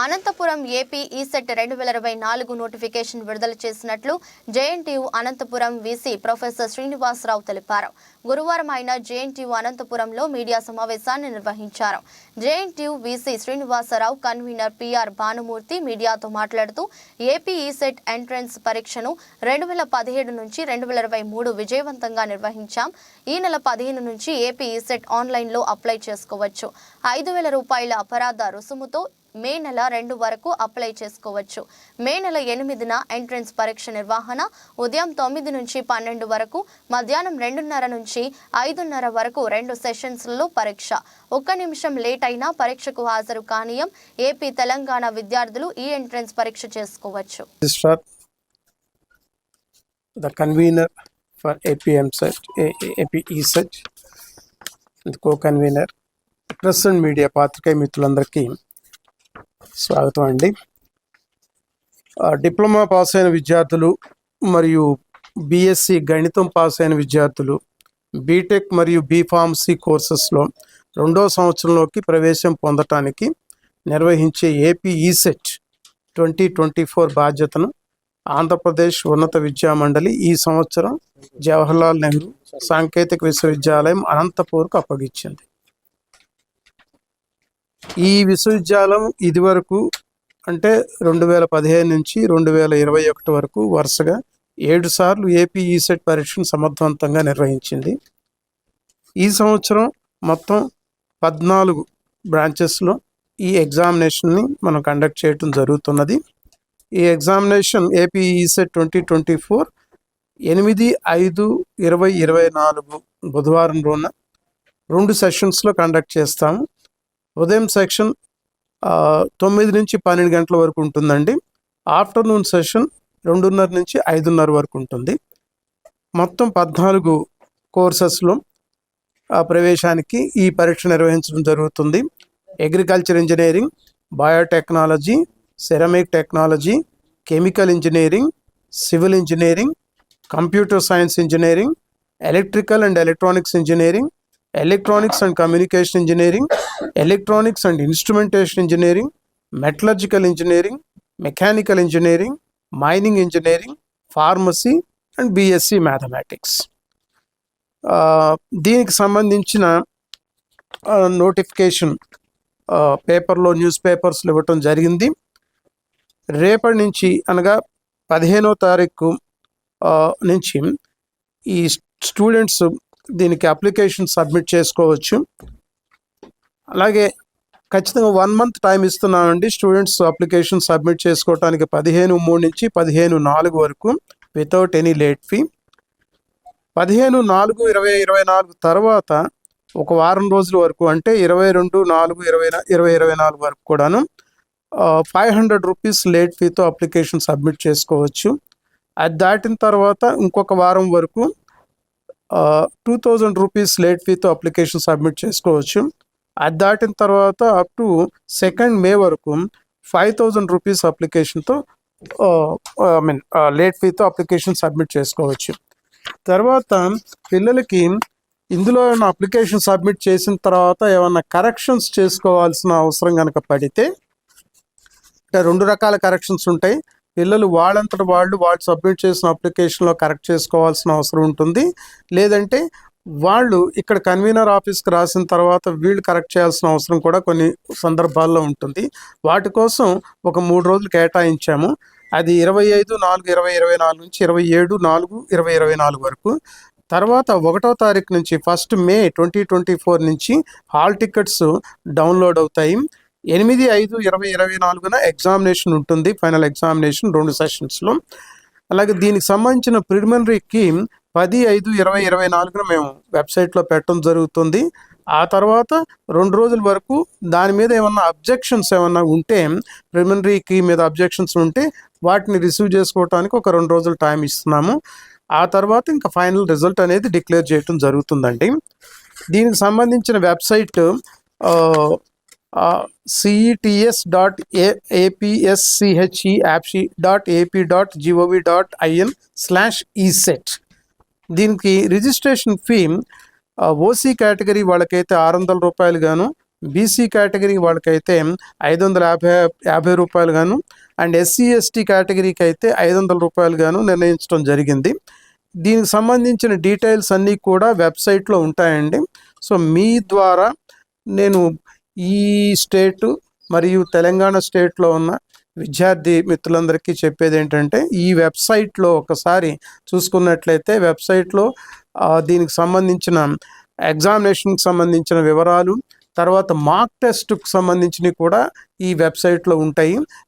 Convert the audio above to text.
Anantapuram AP ECET 2024 notification విడుదల చేసినట్లు JNTU Anantapur VC professor Srinivasarao తెలిపారు. గురువారం ఆయన జేఎన్టీయూ అనంతపురంలో మీడియా సమావేశాన్ని నిర్వహించారు. JNTU VC Srinivasarao convener PR Bhanumurthy మీడియాతో మాట్లాడుతూ ఏపీ ఈసెట్ ఎంట్రన్స్ పరీక్షను 2017 నుంచి 2023 విజయవంతంగా నిర్వహించాం. ఈ నెల 15 నుంచి ఏపీ ఈసెట్ ఆన్లైన్లో అప్లై చేసుకోవచ్చు. 5,000 రూపాయల అపరాధ రుసుముతో మే నెల 2 వరకు అప్లై చేసుకోవచ్చు. మే నెల 8న ఎంట్రన్స్ పరీక్ష నిర్వహణ ఉదయం 9 నుంచి 12 వరకు, మధ్యాహ్నం 2:30 నుంచి 5:30 వరకు 2 సెషన్స్లలో పరీక్ష. 1 నిమిషం లేట్ అయినా పరీక్షకు హాజరు కానీయం. ఏపీ తెలంగాణ విద్యార్థులు ఈ ఎంట్రన్స్ పరీక్ష చేసుకోవచ్చు. The convener for AP ESET and co-convener press and media పాత్రికేయ మిత్రులందరికీ స్వాగతం అండి. డిప్లొమా పాస్ అయిన విద్యార్థులు మరియు బీఎస్సీ గణితం పాస్ అయిన విద్యార్థులు బీటెక్ మరియు బీఫార్మసీ కోర్సెస్లో 2వ సంవత్సరంలోకి ప్రవేశం పొందటానికి నిర్వహించే ఏపీ ఈసెట్ 2024 బాధ్యతను ఆంధ్రప్రదేశ్ ఉన్నత విద్యా మండలి ఈ సంవత్సరం జవహర్లాల్ నెహ్రూ సాంకేతిక విశ్వవిద్యాలయం అనంతపూర్కు అప్పగించింది. ఈ విశ్వవిద్యాలయం ఇదివరకు అంటే 2015 నుంచి 2021 వరకు వరుసగా 7 సార్లు ఏపీ ఈసెట్ పరీక్షను సమర్థవంతంగా నిర్వహించింది. ఈ సంవత్సరం మొత్తం 14 బ్రాంచెస్లో ఈ ఎగ్జామినేషన్ని మనం కండక్ట్ చేయడం జరుగుతున్నది. ఈ ఎగ్జామినేషన్ ఏపీ ఈసెట్ 2024 8/5/2024 బుధవారం రోజున 2 సెషన్స్లో కండక్ట్ చేస్తాము. ఉదయం సెక్షన్ 9 నుంచి 12 గంటల వరకు ఉంటుందండి. ఆఫ్టర్నూన్ సెషన్ 2:30 నుంచి 5:30 వరకు ఉంటుంది. మొత్తం 14 కోర్సెస్లో ప్రవేశానికి ఈ పరీక్ష నిర్వహించడం జరుగుతుంది. Agriculture engineering, biotechnology, ceramic technology, chemical engineering, civil engineering, computer science engineering, electrical and electronics engineering, electronics and communication engineering, electronics and instrumentation engineering, metallurgical engineering, mechanical engineering, mining engineering, pharmacy and BSc mathematics. దీనికి సంబంధించిన notification పేపర్లో news పేపర్స్లో ఇవ్వటం జరిగింది. రేపటి నుంచి అనగా 15వ తారీఖు నుంచి ఈ స్టూడెంట్స్ దీనికి అప్లికేషన్ సబ్మిట్ చేసుకోవచ్చు. అలాగే ఖచ్చితంగా 1 మంత్ టైం ఇస్తున్నామండి స్టూడెంట్స్ అప్లికేషన్ సబ్మిట్ చేసుకోవడానికి 15/3 నుంచి 15/4 వరకు వితౌట్ ఎనీ లేట్ ఫీ. 15/4/2024 తర్వాత ఒక వారం రోజుల వరకు అంటే 22/4/2024 వరకు కూడాను 500 రూపీస్ లేట్ ఫీతో అప్లికేషన్ సబ్మిట్ చేసుకోవచ్చు. అది దాటిన తర్వాత ఇంకొక వారం వరకు 2000 రూపీస్ లేట్ ఫీతో అప్లికేషన్ సబ్మిట్ చేసుకోవచ్చు. అది దాటిన తర్వాత అప్ టు 2nd మే వరకు 5000 రూపీస్ అప్లికేషన్తో లేట్ ఫీతో అప్లికేషన్ సబ్మిట్ చేసుకోవచ్చు. తర్వాత పిల్లలకి ఇందులో అప్లికేషన్ సబ్మిట్ చేసిన తర్వాత ఏమన్నా కరెక్షన్స్ చేసుకోవాల్సిన అవసరం కనుక పడితే, అంటే 2 రకాల కరెక్షన్స్ ఉంటాయి. పిల్లలు వాళ్ళంతట వాళ్ళు సబ్మిట్ చేసిన అప్లికేషన్లో కరెక్ట్ చేసుకోవాల్సిన అవసరం ఉంటుంది. లేదంటే వాళ్ళు ఇక్కడ కన్వీనర్ ఆఫీస్కి రాసిన తర్వాత వీళ్ళు కరెక్ట్ చేయాల్సిన అవసరం కూడా కొన్ని సందర్భాల్లో ఉంటుంది. వాటి కోసం ఒక 3 రోజులు కేటాయించాము. అది 25/4/2024 నుంచి 27/4/2024 వరకు. తర్వాత 1వ తారీఖు నుంచి 1st మే 2024 నుంచి హాల్ టికెట్స్ డౌన్లోడ్ అవుతాయి. 8/5/2024 ఎగ్జామినేషన్ ఉంటుంది, ఫైనల్ ఎగ్జామినేషన్ 2 సెషన్స్లో. అలాగే దీనికి సంబంధించిన ప్రిలిమినరీకి 10/5/2024 మేము వెబ్సైట్లో పెట్టడం జరుగుతుంది. ఆ తర్వాత 2 రోజుల వరకు దాని మీద ఏమన్నా అబ్జెక్షన్స్ ఏమన్నా ఉంటే, ప్రిలిమినరీకి మీద అబ్జెక్షన్స్ ఉంటే వాటిని రిసీవ్ చేసుకోవడానికి ఒక 2 రోజులు టైం ఇస్తున్నాము. ఆ తర్వాత ఇంకా ఫైనల్ రిజల్ట్ అనేది డిక్లేర్ చేయడం జరుగుతుందండి. దీనికి సంబంధించిన వెబ్సైట్ cetes.apsche.ap.gov.in/eset. దీనికి రిజిస్ట్రేషన్ ఫీ ఓసీ కేటగిరీ వాళ్ళకైతే 600 రూపాయలు గాను, బీసీ కేటగిరీ వాళ్ళకైతే 550 రూపాయలు గాను అండ్ ఎస్సీ ఎస్టీ కేటగిరీకి అయితే 500 రూపాయలు గాను నిర్ణయించడం జరిగింది. దీనికి సంబంధించిన డీటెయిల్స్ అన్నీ కూడా వెబ్సైట్లో ఉంటాయండి. సో మీ ద్వారా నేను ఈ స్టేటు మరియు తెలంగాణ స్టేట్లో ఉన్న విద్యార్థి మిత్రులందరికీ చెప్పేది ఏంటంటే, ఈ వెబ్సైట్లో ఒకసారి చూసుకున్నట్లయితే వెబ్సైట్లో దీనికి సంబంధించిన ఎగ్జామినేషన్కి సంబంధించిన వివరాలు, తర్వాత మార్క్ టెస్ట్కి సంబంధించినవి కూడా ఈ వెబ్సైట్లో ఉంటాయి.